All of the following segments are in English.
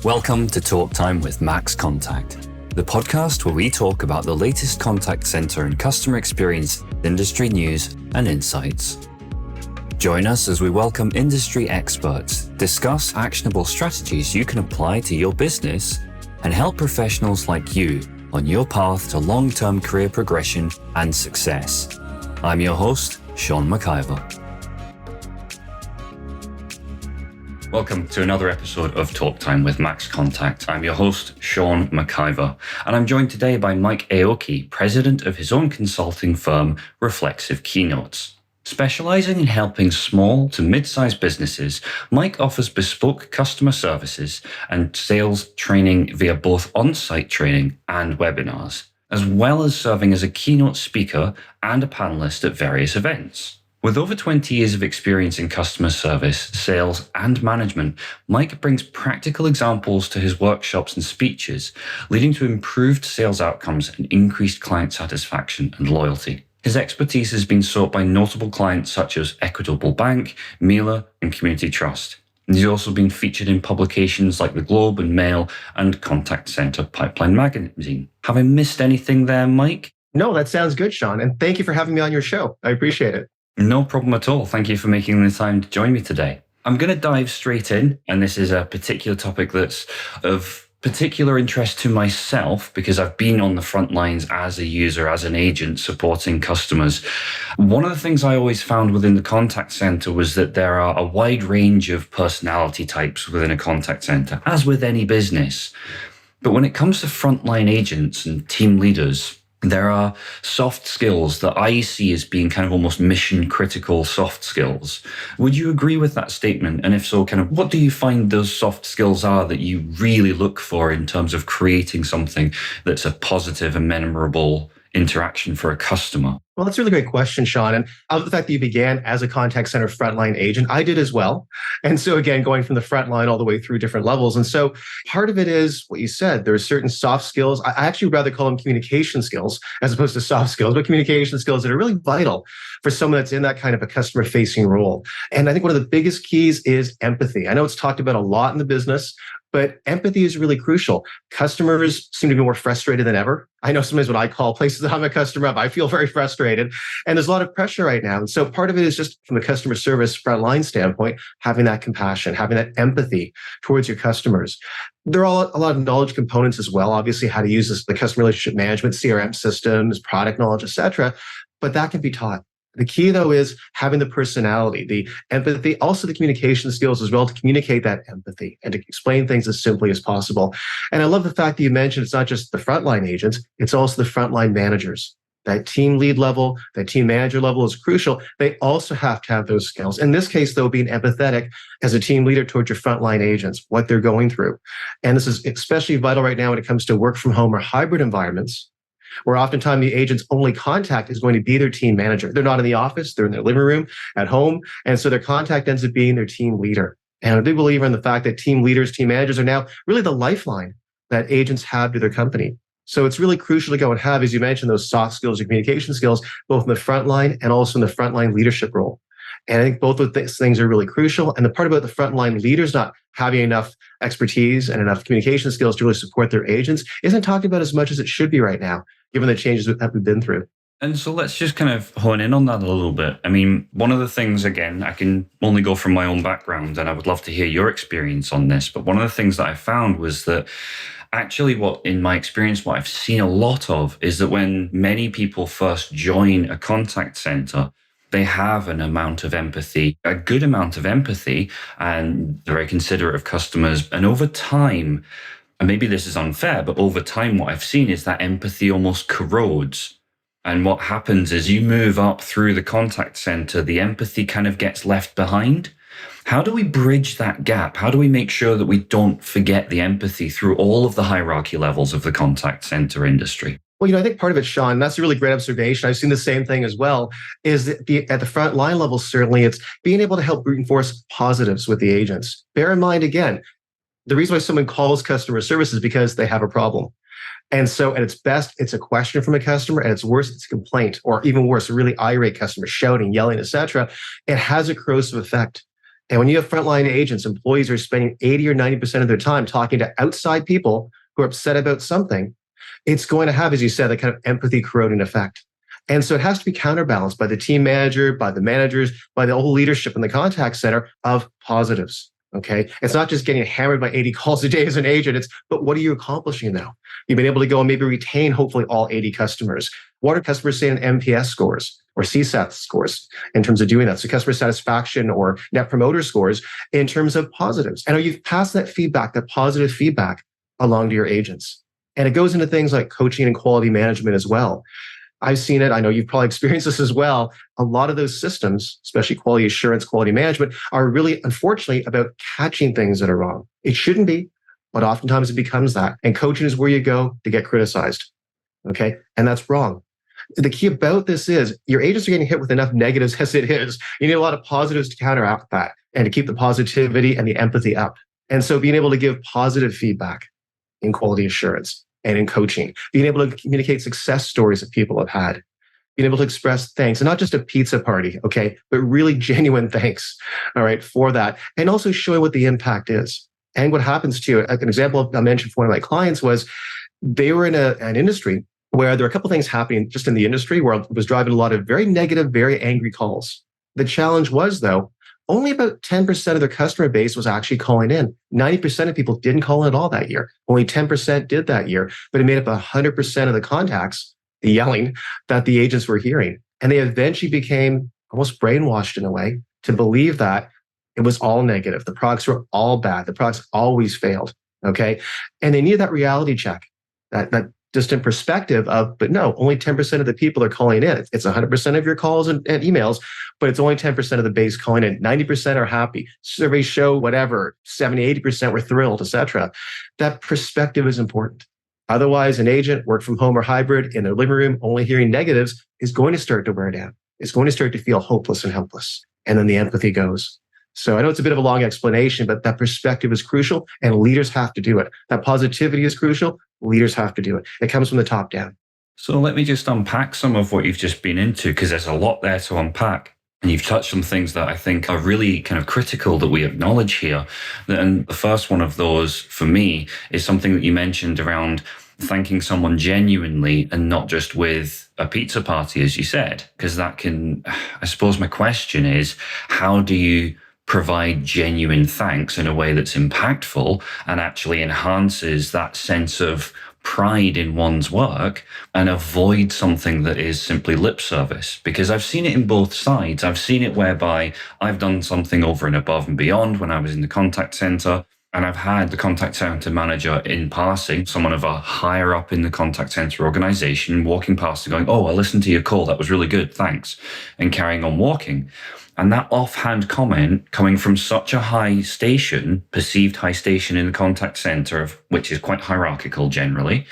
Welcome to Talk Time with Max Contact, the podcast where we talk about the latest contact center and customer experience, industry news, and insights. Join us as we welcome industry experts, discuss actionable strategies you can apply to your business, and help professionals like you on your path to long-term career progression and success. I'm your host, Sean McIver. Welcome to another episode of Talk Time with Max Contact. I'm your host, Sean McIver, and I'm joined today by Mike Aoki, president of his own consulting firm, Reflexive Keynotes. Specialising in helping small to mid-sized businesses, Mike offers bespoke customer services and sales training via both on-site training and webinars, as well as serving as a keynote speaker and a panellist at various events. With over 20 years of experience in customer service, sales, and management, Mike brings practical examples to his workshops and speeches, leading to improved sales outcomes and increased client satisfaction and loyalty. His expertise has been sought by notable clients such as Equitable Bank, Miele, and Community Trust. And he's also been featured in publications like The Globe and Mail and Contact Center Pipeline magazine. Have I missed anything there, Mike? No, that sounds good, Sean. And thank you for having me on your show. I appreciate it. No problem at all. Thank you for making the time to join me today. I'm going to dive straight in, and this is a particular topic that's of particular interest to myself because I've been on the front lines as a user, as an agent supporting customers. One of the things I always found within the contact center was that there are a wide range of personality types within a contact center, as with any business. But when it comes to frontline agents and team leaders, there are soft skills that I see as being kind of almost mission critical soft skills. Would you agree with that statement? And if so, kind of what do you find those soft skills are that you really look for in terms of creating something that's a positive and memorable interaction for a customer? Well, that's a really great question, Sean. And I love the fact that you began as a contact center frontline agent. I did as well. And so again, going from the front line all the way through different levels. And so part of it is what you said. There are certain soft skills. I actually would rather call them communication skills as opposed to soft skills, but communication skills that are really vital for someone that's in that kind of a customer facing role. And I think one of the biggest keys is empathy. I know it's talked about a lot in the business, but empathy is really crucial. Customers seem to be more frustrated than ever. I know sometimes when I call places that I'm a customer of, I feel very frustrated. And there's a lot of pressure right now. And so part of it is just from a customer service frontline standpoint, having that compassion, having that empathy towards your customers. There are a lot of knowledge components as well. Obviously, how to use the customer relationship management, CRM systems, product knowledge, et cetera. But that can be taught. The key, though, is having the personality, the empathy, also the communication skills as well to communicate that empathy and to explain things as simply as possible. And I love the fact that you mentioned it's not just the frontline agents, it's also the frontline managers. That team lead level, that team manager level is crucial. They also have to have those skills. In this case, though, being empathetic as a team leader towards your frontline agents, what they're going through. And this is especially vital right now when it comes to work from home or hybrid environments, where oftentimes the agent's only contact is going to be their team manager. They're not in the office, they're in their living room, at home. And so their contact ends up being their team leader. And I'm a big believer in the fact that team leaders, team managers are now really the lifeline that agents have to their company. So it's really crucial to go and have, as you mentioned, those soft skills and communication skills, both in the front line and also in the frontline leadership role. And I think both of these things are really crucial. And the part about the frontline leaders not having enough expertise and enough communication skills to really support their agents isn't talked about as much as it should be right now, given the changes that we've been through. And so let's just kind of hone in on that a little bit. I mean, one of the things, again, I can only go from my own background, and I would love to hear your experience on this. But one of the things that I found was that actually in my experience, what I've seen a lot of is that when many people first join a contact center, they have an amount of empathy, a good amount of empathy, and they're very considerate of customers. And over time, and maybe this is unfair, but over time, what I've seen is that empathy almost corrodes. And what happens is you move up through the contact center, the empathy kind of gets left behind. How do we bridge that gap? How do we make sure that we don't forget the empathy through all of the hierarchy levels of the contact center industry? Well, I think part of it, Sean, that's a really great observation. I've seen the same thing as well, is that at the front line level, certainly it's being able to help reinforce positives with the agents. Bear in mind, again, the reason why someone calls customer service is because they have a problem. And so at its best, it's a question from a customer. At its worst, it's a complaint, or even worse, a really irate customer shouting, yelling, etc. It has a corrosive effect. And when you have frontline agents, employees are spending 80 or 90% of their time talking to outside people who are upset about something, it's going to have, as you said, that kind of empathy corroding effect. And so it has to be counterbalanced by the team manager, by the managers, by the whole leadership in the contact center of positives. Okay. It's not just getting hammered by 80 calls a day as an agent. But what are you accomplishing now? You've been able to go and maybe retain hopefully all 80 customers. What are customers saying in NPS scores or CSAT scores in terms of doing that? So customer satisfaction or net promoter scores in terms of positives. And are you passed that feedback, that positive feedback along to your agents? And it goes into things like coaching and quality management as well. I've seen it. I know you've probably experienced this as well. A lot of those systems, especially quality assurance, quality management, are really, unfortunately, about catching things that are wrong. It shouldn't be, but oftentimes it becomes that. And coaching is where you go to get criticized. Okay. And that's wrong. The key about this is your agents are getting hit with enough negatives as it is. You need a lot of positives to counteract that and to keep the positivity and the empathy up. And so being able to give positive feedback in quality assurance and in coaching, being able to communicate success stories that people have had, being able to express thanks, and not just a pizza party, okay, but really genuine thanks, all right, for that. And also showing what the impact is and what happens to you. An example I mentioned for one of my clients was they were in an industry where there were a couple of things happening just in the industry where it was driving a lot of very negative, very angry calls. The challenge was, though, only about 10% of their customer base was actually calling in. 90% of people didn't call in at all that year. Only 10% did that year, but it made up 100% of the contacts, the yelling that the agents were hearing. And they eventually became almost brainwashed in a way to believe that it was all negative. The products were all bad. The products always failed. Okay. And they needed that reality check, that distant perspective of, but no, only 10% of the people are calling in. It's 100% of your calls and emails, but it's only 10% of the base calling in. 90% are happy. Surveys show whatever, 70, 80% were thrilled, etc. That perspective is important. Otherwise, an agent, work from home or hybrid, in their living room, only hearing negatives, is going to start to wear down. It's going to start to feel hopeless and helpless. And then the empathy goes. So I know it's a bit of a long explanation, but that perspective is crucial and leaders have to do it. That positivity is crucial. Leaders have to do it. It comes from the top down. So let me just unpack some of what you've just been into, because there's a lot there to unpack. And you've touched on things that I think are really kind of critical that we acknowledge here. And the first one of those for me is something that you mentioned around thanking someone genuinely and not just with a pizza party, as you said, because that can, I suppose my question is, how do you provide genuine thanks in a way that's impactful and actually enhances that sense of pride in one's work and avoid something that is simply lip service? Because I've seen it in both sides. I've seen it whereby I've done something over and above and beyond when I was in the contact center, and I've had the contact center manager in passing, someone of a higher up in the contact center organization, walking past and going, "Oh, I listened to your call. That was really good. Thanks," and carrying on walking. And that offhand comment coming from such a high station, perceived high station in the contact center, which is quite hierarchical generally,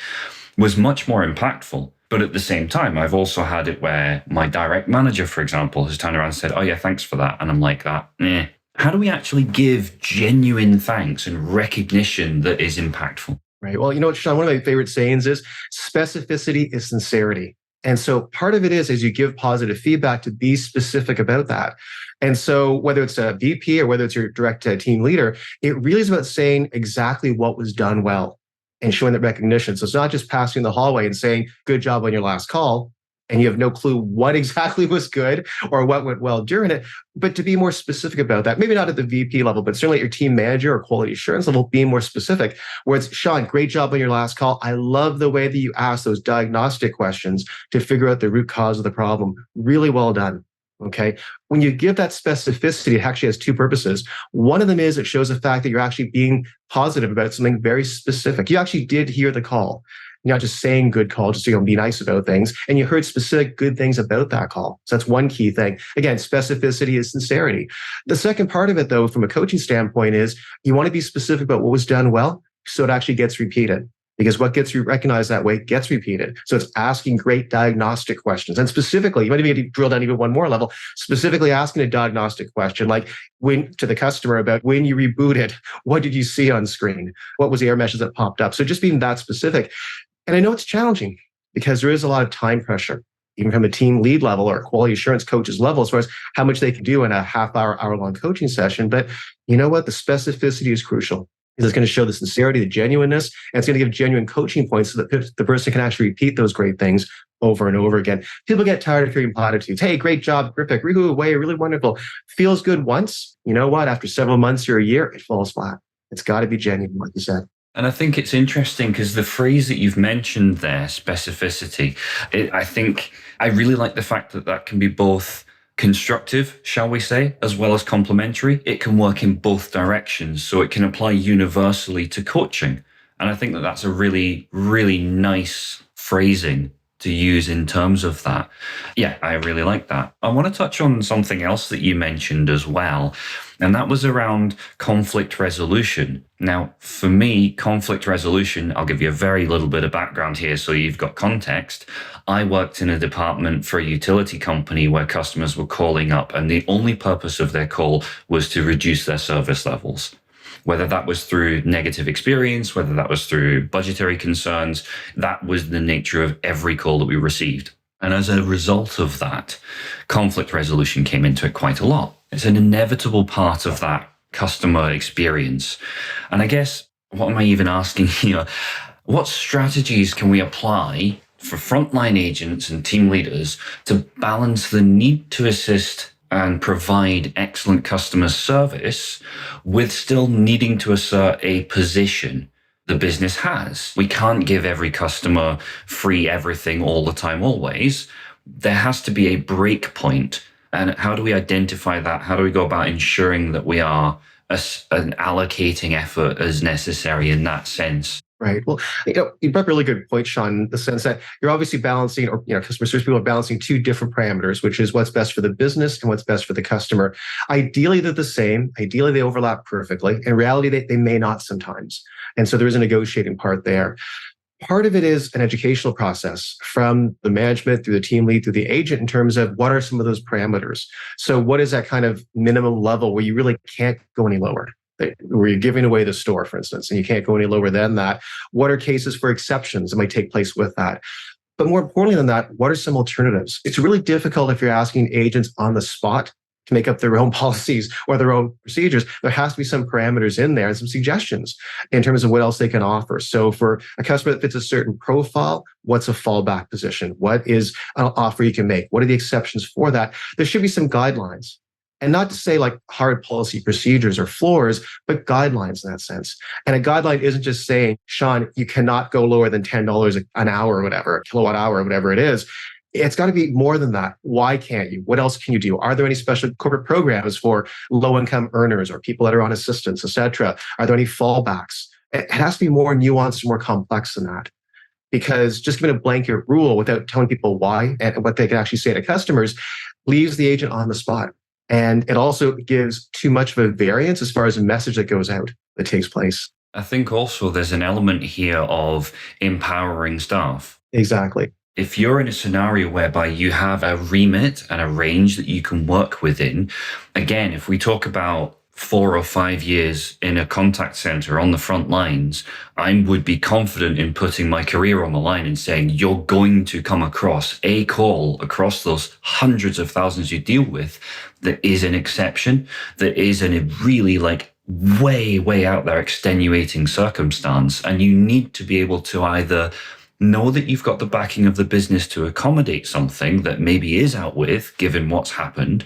was much more impactful. But at the same time, I've also had it where my direct manager, for example, has turned around and said, "Oh yeah, thanks for that." And I'm like, How do we actually give genuine thanks and recognition that is impactful? Right. Well, you know what, Sean, one of my favorite sayings is specificity is sincerity. And so part of it is as you give positive feedback to be specific about that. And so whether it's a VP or whether it's your direct team leader, it really is about saying exactly what was done well and showing that recognition. So it's not just passing the hallway and saying, "Good job on your last call," and you have no clue what exactly was good or what went well during it, but to be more specific about that. Maybe not at the VP level, but certainly at your team manager or quality assurance level, being more specific, where it's, "Sean, great job on your last call. I love the way that you asked those diagnostic questions to figure out the root cause of the problem. Really well done." Okay. When you give that specificity, it actually has two purposes. One of them is it shows the fact that you're actually being positive about something very specific. You actually did hear the call. You're not just saying good call, just be nice about things. And you heard specific good things about that call. So that's one key thing. Again, specificity is sincerity. The second part of it, though, from a coaching standpoint, is you want to be specific about what was done well so it actually gets repeated. Because what gets recognized that way gets repeated. So it's asking great diagnostic questions. And specifically, you might even drill down even one more level, specifically asking a diagnostic question, like when to the customer about when you rebooted, what did you see on screen? What was the error message that popped up? So just being that specific. And I know it's challenging because there is a lot of time pressure. even from a team lead level or quality assurance coach's level, as far as how much they can do in a half hour, hour-long coaching session. But you know what? The specificity is crucial. It's going to show the sincerity, the genuineness, and it's going to give genuine coaching points so that the person can actually repeat those great things over and over again. People get tired of hearing platitudes. Hey, great job, terrific, way, really wonderful. Feels good once. You know what? After several months or a year, it falls flat. It's got to be genuine, like you said. And I think it's interesting because the phrase that you've mentioned there, specificity, I think I really like the fact that that can be both constructive, shall we say, as well as complementary. It can work in both directions, so it can apply universally to coaching. And I think that that's a really, really nice phrasing to use in terms of that. Yeah, I really like that. I want to touch on something else that you mentioned as well, and that was around conflict resolution. Now, for me, conflict resolution, I'll give you a very little bit of background here so you've got context. I worked in a department for a utility company where customers were calling up, and the only purpose of their call was to reduce their service levels. Whether that was through negative experience, whether that was through budgetary concerns, that was the nature of every call that we received. And as a result of that, conflict resolution came into it quite a lot. It's an inevitable part of that customer experience. And I guess, what am I even asking here? What strategies can we apply for frontline agents and team leaders to balance the need to assist and provide excellent customer service with still needing to assert a position the business has? We can't give every customer free everything all the time, always. There has to be a break point. And how do we identify that? How do we go about ensuring that we are allocating effort as necessary in that sense? Right. Well, you brought up a really good point, Sean, in the sense that you're obviously balancing, or customer service people are balancing two different parameters, which is what's best for the business and what's best for the customer. Ideally, they're the same. Ideally, they overlap perfectly. In reality, they may not sometimes. And so there is a negotiating part there. Part of it is an educational process from the management through the team lead through the agent in terms of what are some of those parameters. So what is that kind of minimum level where you really can't go any lower? Where you're giving away the store, for instance, and you can't go any lower than that. What are cases for exceptions that might take place with that? But more importantly than that, what are some alternatives? It's really difficult if you're asking agents on the spot to make up their own policies or their own procedures. There has to be some parameters in there and some suggestions in terms of what else they can offer. So for a customer that fits a certain profile, what's a fallback position? What is an offer you can make? What are the exceptions for that? There should be some guidelines. And not to say like hard policy procedures or floors, but guidelines in that sense. And a guideline isn't just saying, Sean, you cannot go lower than $10 an hour or whatever, a kilowatt hour or whatever it is. It's got to be more than that. Why can't you? What else can you do? Are there any special corporate programs for low-income earners or people that are on assistance, et cetera? Are there any fallbacks? It has to be more nuanced, more complex than that. Because just giving a blanket rule without telling people why and what they can actually say to customers leaves the agent on the spot. And it also gives too much of a variance as far as a message that goes out that takes place. I think also there's an element here of empowering staff. Exactly. If you're in a scenario whereby you have a remit and a range that you can work within, again, if we talk about 4 or 5 years in a contact center on the front lines, I would be confident in putting my career on the line and saying, you're going to come across a call across those hundreds of thousands you deal with that is an exception, that is a really like way, way out there extenuating circumstance. And you need to be able to either know that you've got the backing of the business to accommodate something that maybe is out with, given what's happened,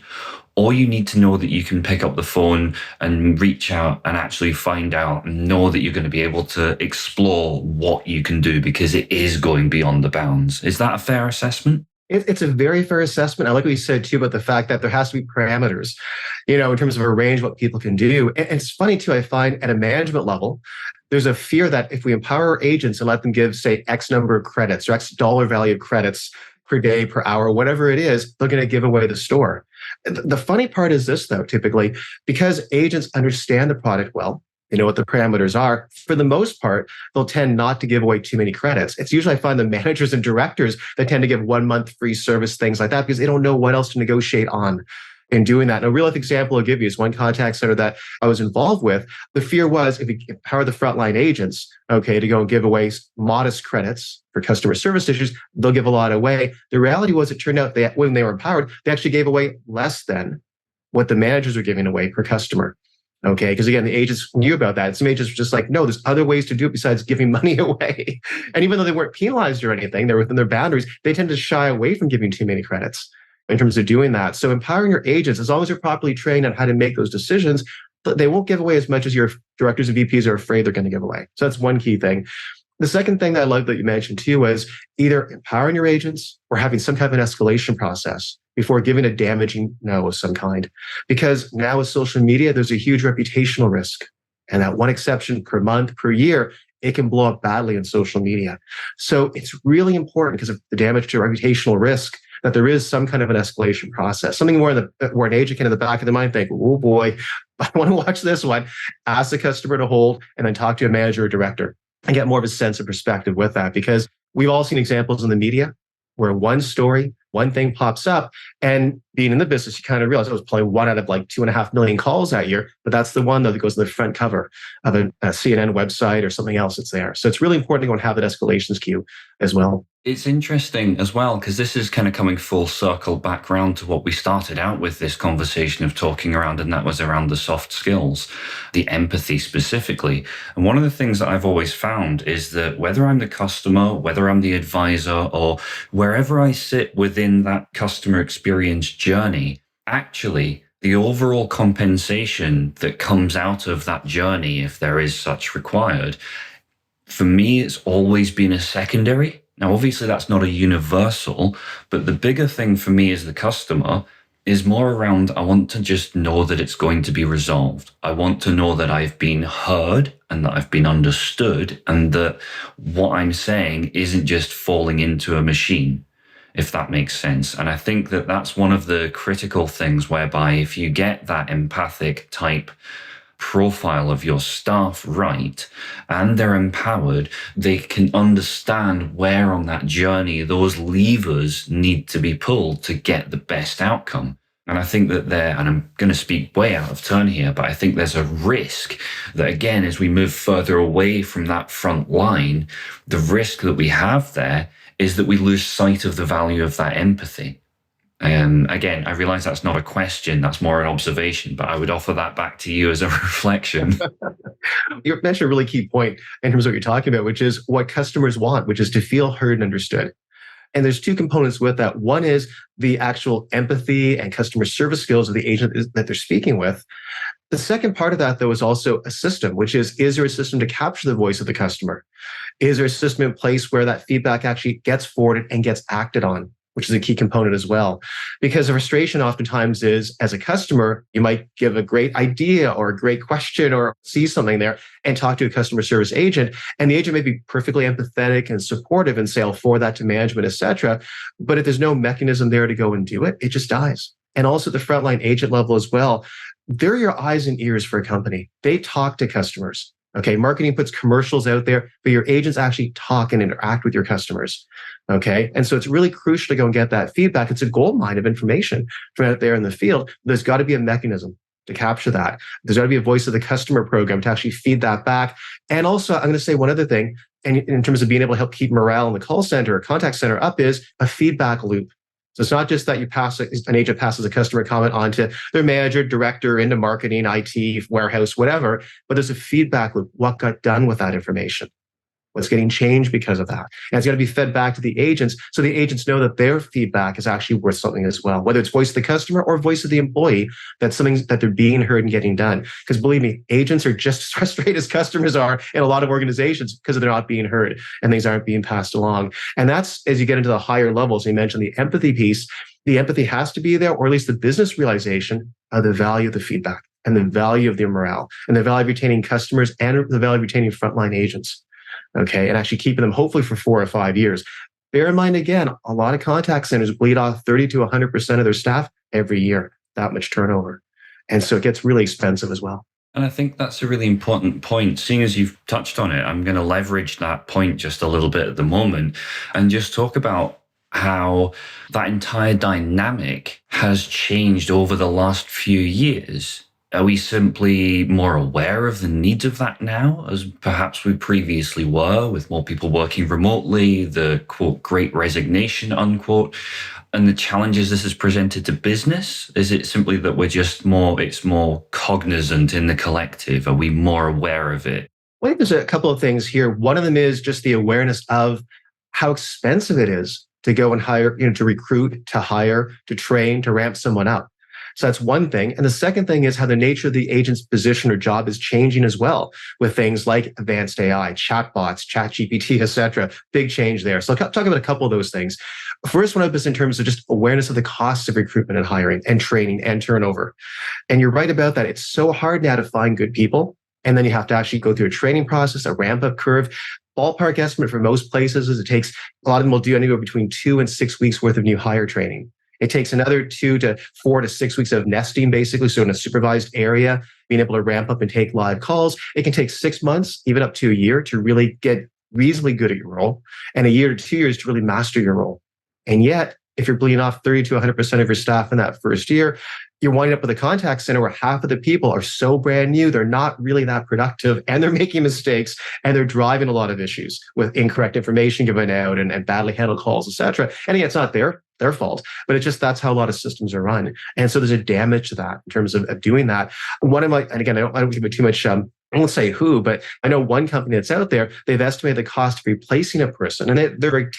or you need to know that you can pick up the phone and reach out and actually find out and know that you're going to be able to explore what you can do because it is going beyond the bounds. Is that a fair assessment? It's a very fair assessment. I like what you said too about the fact that there has to be parameters, in terms of a range of what people can do. And it's funny too, I find at a management level, there's a fear that if we empower agents and let them give, say, X number of credits or X dollar value of credits per day, per hour, whatever it is, they're going to give away the store. The funny part is this, though, typically, because agents understand the product well, they know what the parameters are, for the most part, they'll tend not to give away too many credits. It's usually, I find, the managers and directors that tend to give 1 month free service, things like that, because they don't know what else to negotiate on. in doing that. And a real life example I'll give you is one contact center that I was involved with. The fear was if we empower the frontline agents, okay, to go and give away modest credits for customer service issues, they'll give a lot away. The reality was it turned out that when they were empowered, they actually gave away less than what the managers were giving away per customer. Okay, because again, the agents knew about that. Some agents were just like, no, there's other ways to do it besides giving money away. And even though they weren't penalized or anything, they're within their boundaries, they tend to shy away from giving too many credits in terms of doing that. So empowering your agents, as long as they're properly trained on how to make those decisions, they won't give away as much as your directors and VPs are afraid they're going to give away. So that's one key thing. The second thing that I love that you mentioned too was either empowering your agents or having some kind of an escalation process before giving a damaging no of some kind. Because now with social media, there's a huge reputational risk. And that one exception per month, per year, it can blow up badly in social media. So it's really important because of the damage to reputational risk that there is some kind of an escalation process, something where an agent can in the back of their mind think, oh boy, I want to watch this one, ask the customer to hold, and then talk to a manager or director and get more of a sense of perspective with that. Because we've all seen examples in the media where one story, one thing pops up, and being in the business, you kind of realize it was probably one out of like 2.5 million calls that year, but that's the one though that goes to the front cover of a CNN website or something else that's there. So it's really important to go and have that escalations queue as well. It's interesting as well, because this is kind of coming full circle back around to what we started out with this conversation of talking around, and that was around the soft skills, the empathy specifically. And one of the things that I've always found is that whether I'm the customer, whether I'm the advisor, or wherever I sit within that customer experience journey, actually, the overall compensation that comes out of that journey, if there is such required, for me, it's always been a secondary. Now, obviously, that's not a universal, but the bigger thing for me as the customer is more around, I want to just know that it's going to be resolved. I want to know that I've been heard and that I've been understood and that what I'm saying isn't just falling into a machine, if that makes sense. And I think that that's one of the critical things whereby if you get that empathic type profile of your staff right and they're empowered, they can understand where on that journey those levers need to be pulled to get the best outcome. And I think that and I'm going to speak way out of turn here, but I think there's a risk that, again, as we move further away from that front line, the risk that we have there is that we lose sight of the value of that empathy. Again, I realize that's not a question, that's more an observation, but I would offer that back to you as a reflection. You mentioned a really key point in terms of what you're talking about, which is what customers want, which is to feel heard and understood. And there's two components with that. One is the actual empathy and customer service skills of the agent that they're speaking with. The second part of that, though, is also a system, which is there a system to capture the voice of the customer? Is there a system in place where that feedback actually gets forwarded and gets acted on, which is a key component as well? Because the frustration oftentimes is, as a customer, you might give a great idea or a great question or see something there and talk to a customer service agent. And the agent may be perfectly empathetic and supportive and say, I'll forward that to management, et cetera. But if there's no mechanism there to go and do it, it just dies. And also the frontline agent level as well. They're your eyes and ears for a company. They talk to customers. Okay, marketing puts commercials out there, but your agents actually talk and interact with your customers. Okay, and so it's really crucial to go and get that feedback. It's a gold mine of information from out there in the field. There's got to be a mechanism to capture that. There's got to be a voice of the customer program to actually feed that back. And also, I'm going to say one other thing, and in terms of being able to help keep morale in the call center or contact center up, is a feedback loop. So it's not just that an agent passes a customer comment on to their manager, director, into marketing, IT, warehouse, whatever, but there's a feedback loop. What got done with that information? What's getting changed because of that? And it's got to be fed back to the agents so the agents know that their feedback is actually worth something as well, whether it's voice of the customer or voice of the employee, that's something that they're being heard and getting done. Because believe me, agents are just as frustrated as customers are in a lot of organizations because they're not being heard and things aren't being passed along. And that's as you get into the higher levels, you mentioned the empathy piece. The empathy has to be there, or at least the business realization of the value of the feedback and the value of the morale and the value of retaining customers and the value of retaining frontline agents. Okay, and actually keeping them hopefully for 4 or 5 years. Bear in mind, again, a lot of contact centers bleed off 30 to 100% of their staff every year, that much turnover. And so it gets really expensive as well. And I think that's a really important point. Seeing as you've touched on it, I'm going to leverage that point just a little bit at the moment and just talk about how that entire dynamic has changed over the last few years. Are we simply more aware of the needs of that now, as perhaps we previously were, with more people working remotely, the quote, great resignation, unquote, and the challenges this has presented to business? Is it simply that it's more cognizant in the collective? Are we more aware of it? Well, I think there's a couple of things here. One of them is just the awareness of how expensive it is to go and hire, to recruit, to hire, to train, to ramp someone up. So that's one thing. And the second thing is how the nature of the agent's position or job is changing as well, with things like advanced AI, chatbots, ChatGPT, et cetera. Big change there. So I'll talk about a couple of those things. First one is in terms of just awareness of the costs of recruitment and hiring and training and turnover. And you're right about that. It's so hard now to find good people. And then you have to actually go through a training process, a ramp up curve. Ballpark estimate for most places is a lot of them will do anywhere between 2 and 6 weeks worth of new hire training. It takes another 2 to 4 to 6 weeks of nesting, basically. So in a supervised area, being able to ramp up and take live calls. It can take 6 months, even up to a year, to really get reasonably good at your role, and a year to 2 years to really master your role. And yet, if you're bleeding off 30 to 100% of your staff in that first year, you're winding up with a contact center where half of the people are so brand new, they're not really that productive, and they're making mistakes, and they're driving a lot of issues with incorrect information given out and badly handled calls, et cetera. And again, it's not their fault, but it's just that's how a lot of systems are run. And so there's a damage to that in terms of doing that. And again, I don't give it too much, I won't say who, but I know one company that's out there, they've estimated the cost of replacing a person. And they're very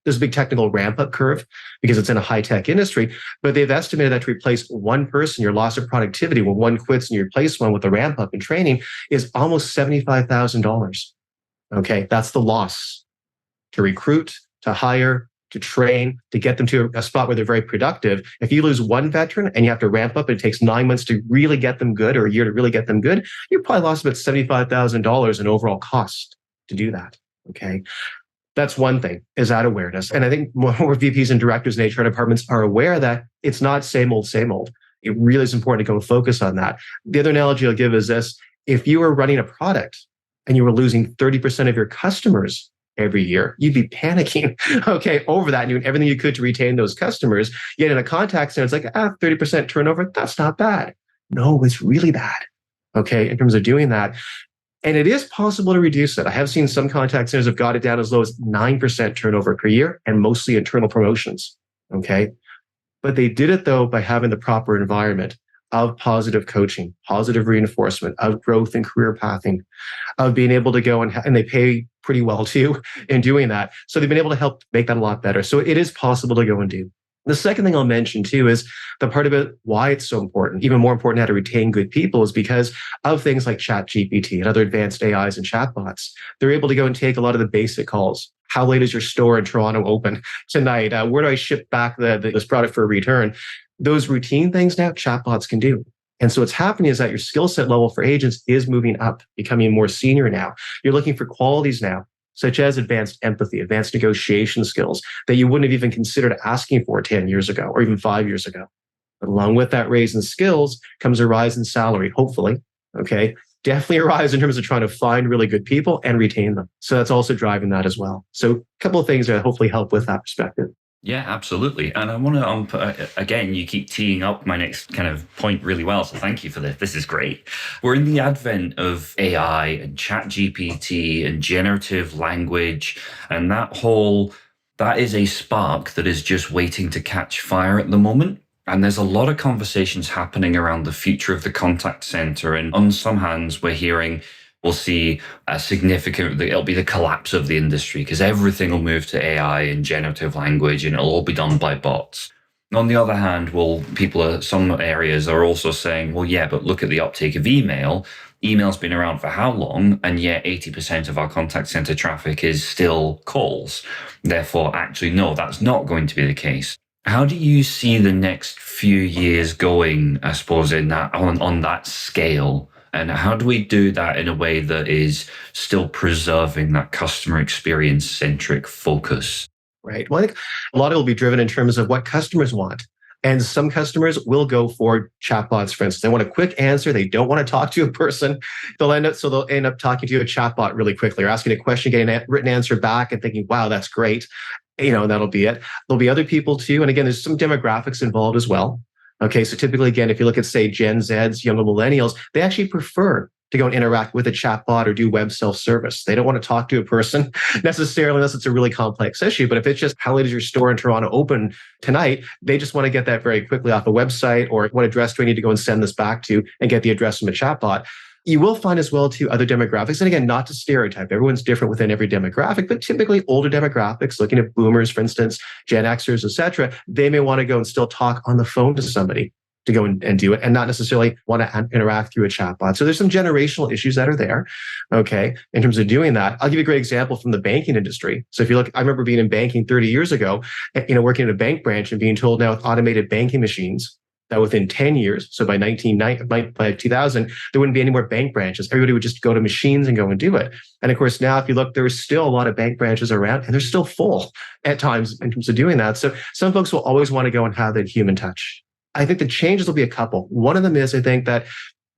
there's a big technical ramp up curve because it's in a high tech industry, but they've estimated that to replace one person, your loss of productivity when one quits and you replace one with a ramp up and training is almost $75,000. Okay. That's the loss to recruit, to hire, to train, to get them to a spot where they're very productive. If you lose one veteran and you have to ramp up, it takes 9 months to really get them good or a year to really get them good, you probably lost about $75,000 in overall cost to do that. Okay. That's one thing, is that awareness. And I think more VPs and directors in HR departments are aware that it's not same old, same old. It really is important to go focus on that. The other analogy I'll give is this. If you were running a product and you were losing 30% of your customers every year, you'd be panicking, okay, over that and doing everything you could to retain those customers. Yet in a contact center, it's like, 30% turnover, that's not bad. No, it's really bad, okay, in terms of doing that. And it is possible to reduce it. I have seen some contact centers have got it down as low as 9% turnover per year and mostly internal promotions, okay? But they did it, though, by having the proper environment of positive coaching, positive reinforcement, of growth and career pathing, of being able to go and they pay pretty well too in doing that. So they've been able to help make that a lot better. So it is possible to go and do. The second thing I'll mention too is the part about why it's so important, even more important how to retain good people, is because of things like ChatGPT and other advanced AIs and chatbots. They're able to go and take a lot of the basic calls. How late is your store in Toronto open tonight? Where do I ship back this product for a return? Those routine things now chatbots can do. And so what's happening is that your skill set level for agents is moving up, becoming more senior now. You're looking for qualities now, such as advanced empathy, advanced negotiation skills that you wouldn't have even considered asking for 10 years ago or even 5 years ago. But along with that raise in skills comes a rise in salary, hopefully. Okay. Definitely a rise in terms of trying to find really good people and retain them. So that's also driving that as well. So a couple of things that hopefully help with that perspective. Yeah, absolutely. And I want to, again, you keep teeing up my next kind of point really well. So thank you for this. This is great. We're in the advent of AI and ChatGPT and generative language. And that is a spark that is just waiting to catch fire at the moment. And there's a lot of conversations happening around the future of the contact center. And on some hands, we'll see it'll be the collapse of the industry because everything will move to AI and generative language and it'll all be done by bots. On the other hand, some areas are also saying, well, yeah, but look at the uptake of email. Email's been around for how long? And yet 80% of our contact center traffic is still calls. Therefore, actually, no, that's not going to be the case. How do you see the next few years going, I suppose, on that scale? And how do we do that in a way that is still preserving that customer experience centric focus? Right. Well, I think a lot of it will be driven in terms of what customers want. And some customers will go for chatbots, for instance. They want a quick answer. They don't want to talk to a person. They'll end up talking to a chatbot really quickly or asking a question, getting a written answer back and thinking, wow, that's great. And that'll be it. There'll be other people too. And again, there's some demographics involved as well. Okay. So typically, again, if you look at, say, Gen Zs, younger millennials, they actually prefer to go and interact with a chatbot or do web self-service. They don't want to talk to a person necessarily unless it's a really complex issue. But if it's just, how late is your store in Toronto open tonight? They just want to get that very quickly off a website, or what address do I need to go and send this back to, and get the address from a chatbot. You will find as well too other demographics. And again, not to stereotype, everyone's different within every demographic, but typically older demographics, looking at boomers, for instance, Gen Xers, et cetera, they may want to go and still talk on the phone to somebody to go and do it, and not necessarily want to interact through a chatbot. So there's some generational issues that are there, okay, in terms of doing that. I'll give you a great example from the banking industry. So if you look, I remember being in banking 30 years ago, working in a bank branch and being told now with automated banking machines that within 10 years, so by 2000, there wouldn't be any more bank branches. Everybody would just go to machines and go and do it. And of course, now if you look, there's still a lot of bank branches around, and they're still full at times in terms of doing that. So some folks will always want to go and have that human touch. I think the changes will be a couple. One of them is, I think, that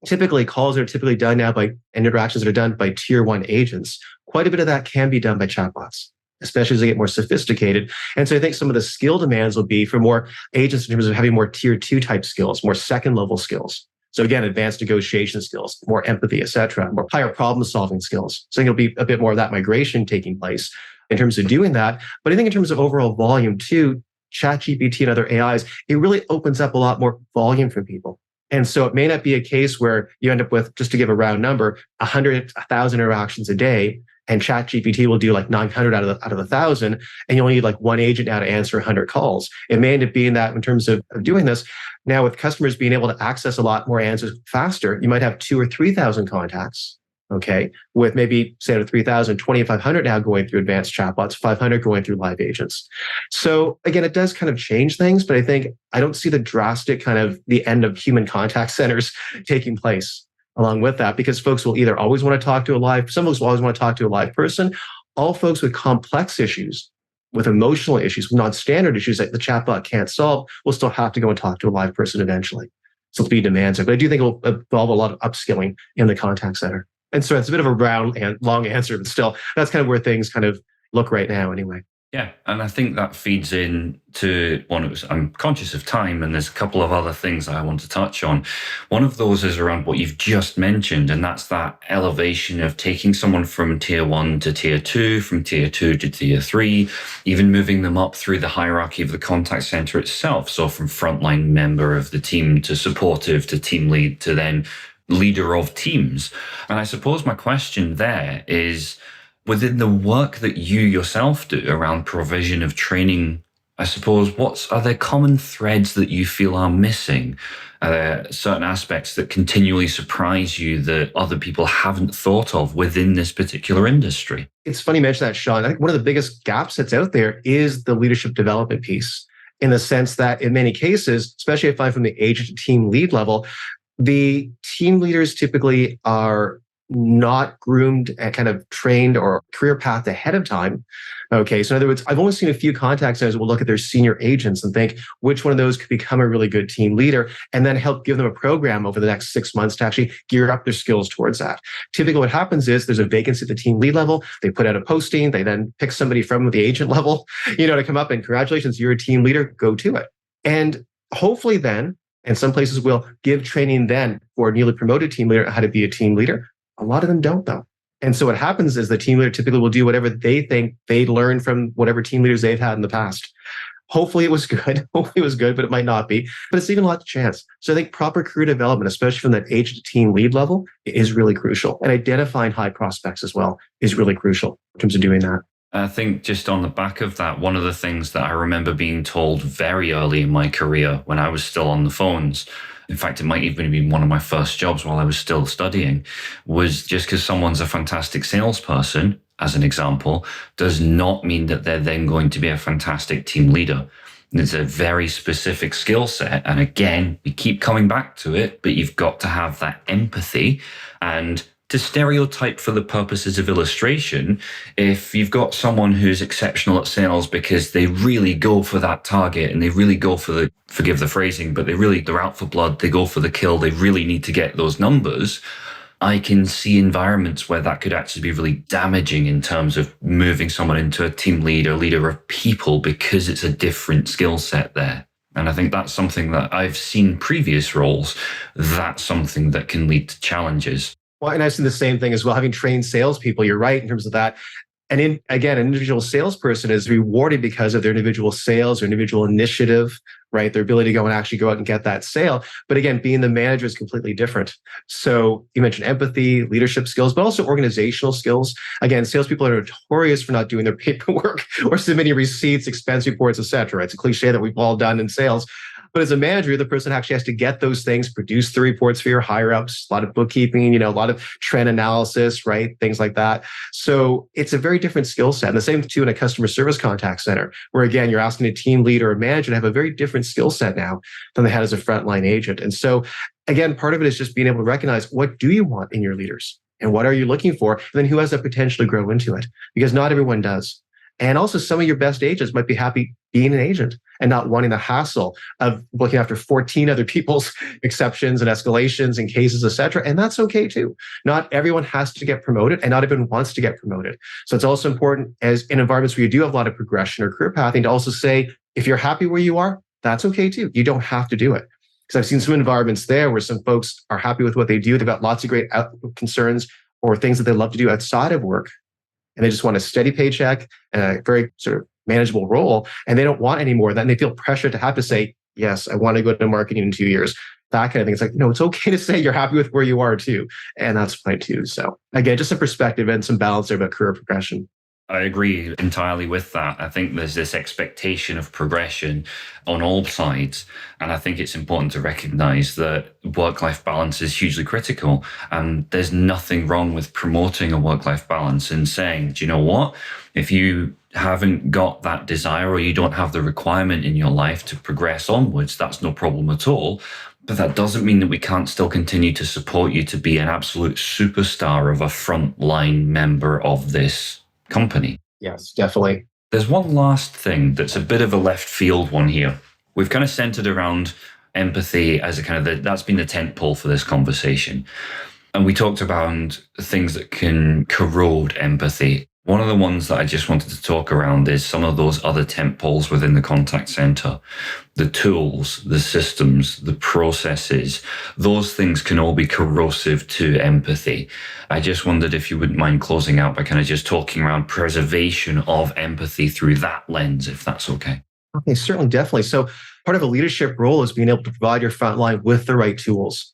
typically calls are typically done now by, and interactions that are done by tier 1 agents. Quite a bit of that can be done by chatbots, especially as they get more sophisticated. And so I think some of the skill demands will be for more agents in terms of having more tier 2 type skills, more second level skills. So again, advanced negotiation skills, more empathy, et cetera, more higher problem solving skills. So I think it'll be a bit more of that migration taking place in terms of doing that. But I think in terms of overall volume too, ChatGPT and other AIs, it really opens up a lot more volume for people. And so it may not be a case where you end up with, just to give a round number, 100, 1,000 interactions a day, and ChatGPT will do like 900 out of the 1,000, and you only need like one agent now to answer 100 calls. It may end up being that in terms of doing this. Now, with customers being able to access a lot more answers faster, you might have 2,000 or 3,000 contacts. Okay, with maybe say out of 3,000, 2,500 now going through advanced chatbots, 500 going through live agents. So again, it does kind of change things, but I don't see the drastic kind of the end of human contact centers taking place along with that, because folks will either always want to talk to some folks will always want to talk to a live person. All folks with complex issues, with emotional issues, with non-standard issues that the chatbot can't solve, will still have to go and talk to a live person eventually. So it'll be demands. But I do think it will involve a lot of upskilling in the contact center. And so it's a bit of a round and long answer, but still, that's kind of where things kind of look right now anyway. Yeah, and I think that feeds in to I'm conscious of time, and there's a couple of other things I want to touch on. One of those is around what you've just mentioned, and that's that elevation of taking someone from tier 1 to tier 2, from tier 2 to tier 3, even moving them up through the hierarchy of the contact center itself. So from frontline member of the team to supportive to team lead to then leader of teams. And I suppose my question there is, within the work that you yourself do around provision of training, I suppose, are there common threads that you feel are missing? Are there certain aspects that continually surprise you that other people haven't thought of within this particular industry? It's funny you mention that, Sean. I think one of the biggest gaps that's out there is the leadership development piece, in the sense that in many cases, especially if I'm from the agent to team lead level, the team leaders typically are not groomed and kind of trained or career path ahead of time. Okay. So in other words, I've only seen a few contact centers that will look at their senior agents and think which one of those could become a really good team leader, and then help give them a program over the next 6 months to actually gear up their skills towards that. Typically what happens is there's a vacancy at the team lead level. They put out a posting. They then pick somebody from the agent level, to come up and congratulations, you're a team leader, go to it. And hopefully then, and some places will give training then for a newly promoted team leader how to be a team leader. A lot of them don't, though. And so what happens is the team leader typically will do whatever they think they learned from whatever team leaders they've had in the past. Hopefully it was good. Hopefully it was good, but it might not be. But it's even a lot of chance. So I think proper career development, especially from that agent to team lead level, is really crucial. And identifying high prospects as well is really crucial in terms of doing that. I think just on the back of that, one of the things that I remember being told very early in my career when I was still on the phones, in fact, it might even have been one of my first jobs while I was still studying, was just because someone's a fantastic salesperson, as an example, does not mean that they're then going to be a fantastic team leader. It's a very specific skill set. And again, we keep coming back to it, but you've got to have that empathy. And to stereotype for the purposes of illustration, if you've got someone who's exceptional at sales because they really go for that target and they really go for forgive the phrasing, but they're out for blood, they go for the kill, they really need to get those numbers. I can see environments where that could actually be really damaging in terms of moving someone into a team lead or leader of people because it's a different skill set there. And I think that's something that I've seen previous roles. That's something that can lead to challenges. Well, and I've seen the same thing as well. Having trained salespeople, you're right in terms of that. And again, an individual salesperson is rewarded because of their individual sales or individual initiative, right? Their ability to go and actually go out and get that sale. But again, being the manager is completely different. So you mentioned empathy, leadership skills, but also organizational skills. Again, salespeople are notorious for not doing their paperwork or submitting receipts, expense reports, et cetera. It's a cliche that we've all done in sales. But as a manager, the person actually has to get those things, produce the reports for your higher ups, a lot of bookkeeping, a lot of trend analysis, right? Things like that. So it's a very different skill set. And the same too in a customer service contact center, where again, you're asking a team leader or a manager to have a very different skill set now than they had as a frontline agent. And so again, part of it is just being able to recognize what do you want in your leaders and what are you looking for? And then who has the potential to grow into it? Because not everyone does. And also some of your best agents might be happy being an agent and not wanting the hassle of looking after 14 other people's exceptions and escalations and cases, et cetera. And that's okay too. Not everyone has to get promoted and not everyone wants to get promoted. So it's also important as in environments where you do have a lot of progression or career pathing to also say, if you're happy where you are, that's okay too. You don't have to do it. Because I've seen some environments there where some folks are happy with what they do. They've got lots of great concerns or things that they love to do outside of work. And they just want a steady paycheck and a very sort of manageable role. And they don't want any more of that. And they feel pressured to have to say, yes, I want to go to marketing in 2 years. That kind of thing. It's like, it's okay to say you're happy with where you are too. And that's fine too. So again, just a perspective and some balance there about career progression. I agree entirely with that. I think there's this expectation of progression on all sides. And I think it's important to recognize that work-life balance is hugely critical. And there's nothing wrong with promoting a work-life balance and saying, do you know what? If you haven't got that desire or you don't have the requirement in your life to progress onwards, that's no problem at all. But that doesn't mean that we can't still continue to support you to be an absolute superstar of a frontline member of this company. Yes, definitely. There's one last thing that's a bit of a left field one here. We've kind of centered around empathy as a kind of that's been the tent pole for this conversation. And we talked about things that can corrode empathy. One of the ones that I just wanted to talk around is some of those other tent poles within the contact center. The tools, the systems, the processes, those things can all be corrosive to empathy. I just wondered if you wouldn't mind closing out by kind of just talking around preservation of empathy through that lens, if that's okay. Okay, certainly, definitely. So part of a leadership role is being able to provide your frontline with the right tools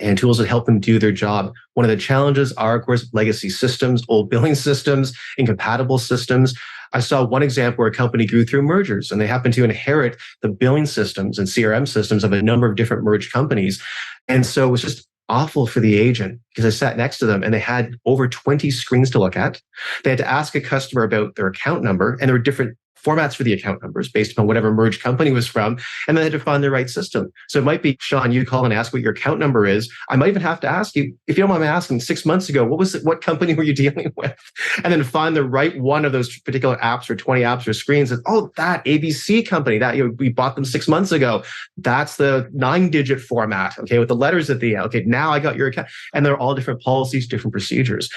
and tools that help them do their job. One of the challenges are, of course, legacy systems, old billing systems, incompatible systems. I saw one example where a company grew through mergers and they happened to inherit the billing systems and CRM systems of a number of different merged companies. And so it was just awful for the agent because I sat next to them and they had over 20 screens to look at. They had to ask a customer about their account number, and there were different formats for the account numbers based upon whatever merged company was from, and then they had to find the right system. So it might be, Sean, you call and ask what your account number is. I might even have to ask you, if you don't mind me asking, 6 months ago, what company were you dealing with? And then find the right one of those particular apps or 20 apps or screens. And, that ABC company, that we bought them 6 months ago. That's the 9-digit format, okay, with the letters at the end. Okay, now I got your account. And they're all different policies, different procedures.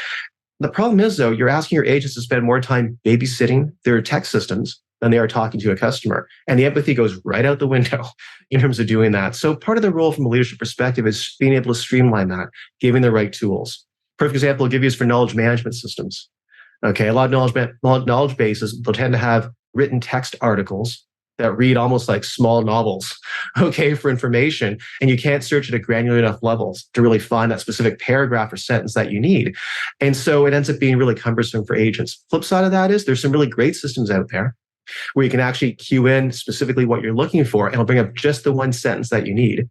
The problem is, though, you're asking your agents to spend more time babysitting their tech systems than they are talking to a customer. And the empathy goes right out the window in terms of doing that. So part of the role from a leadership perspective is being able to streamline that, giving the right tools. Perfect example I'll give you is for knowledge management systems. Okay, a lot of knowledge bases, they'll tend to have written text articles that read almost like small novels, okay, for information. And you can't search at a granular enough levels to really find that specific paragraph or sentence that you need. And so it ends up being really cumbersome for agents. Flip side of that is there's some really great systems out there where you can actually cue in specifically what you're looking for, and it'll bring up just the one sentence that you need,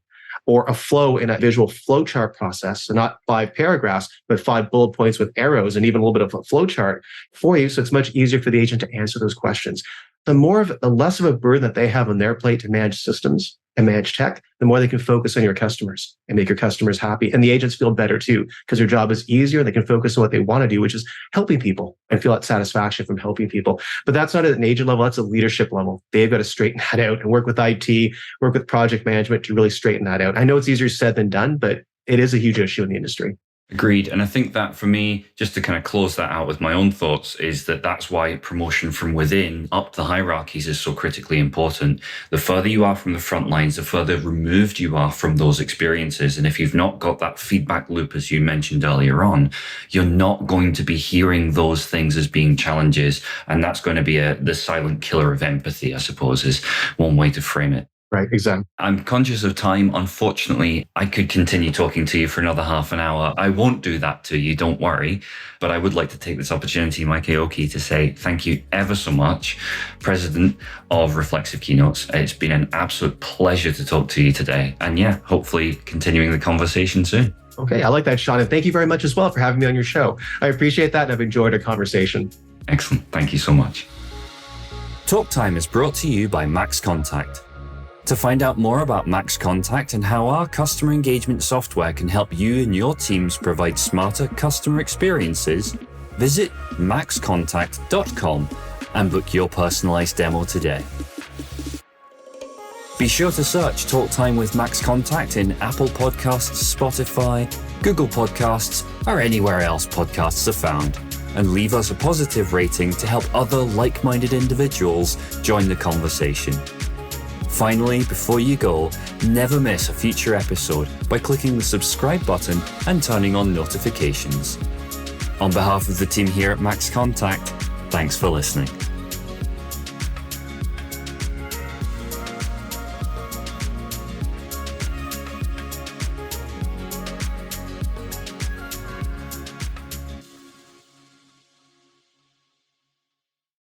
or a flow in a visual flowchart process. So not 5 paragraphs, but 5 bullet points with arrows and even a little bit of a flowchart for you. So it's much easier for the agent to answer those questions. The less of a burden that they have on their plate to manage systems and manage tech, the more they can focus on your customers and make your customers happy. And the agents feel better too, because their job is easier. They can focus on what they want to do, which is helping people and feel that satisfaction from helping people. But that's not at an agent level, that's a leadership level. They've got to straighten that out and work with IT, work with project management to really straighten that out. I know it's easier said than done, but it is a huge issue in the industry. Agreed. And I think that for me, just to kind of close that out with my own thoughts, is that that's why promotion from within up the hierarchies is so critically important. The further you are from the front lines, the further removed you are from those experiences. And if you've not got that feedback loop, as you mentioned earlier on, you're not going to be hearing those things as being challenges. And that's going to be the silent killer of empathy, I suppose, is one way to frame it. Right, exactly. I'm conscious of time. Unfortunately, I could continue talking to you for another half an hour. I won't do that to you, don't worry. But I would like to take this opportunity, Mike Aoki, to say thank you ever so much, President of Reflexive Keynotes. It's been an absolute pleasure to talk to you today. And yeah, hopefully continuing the conversation soon. Okay, I like that, Sean. And thank you very much as well for having me on your show. I appreciate that, and I've enjoyed our conversation. Excellent. Thank you so much. Talk Time is brought to you by Max Contact. To find out more about Max Contact and how our customer engagement software can help you and your teams provide smarter customer experiences, visit maxcontact.com and book your personalized demo today. Be sure to search Talk Time with Max Contact in Apple Podcasts, Spotify, Google Podcasts, or anywhere else podcasts are found, and leave us a positive rating to help other like-minded individuals join the conversation. Finally, before you go, never miss a future episode by clicking the subscribe button and turning on notifications. On behalf of the team here at Max Contact, thanks for listening.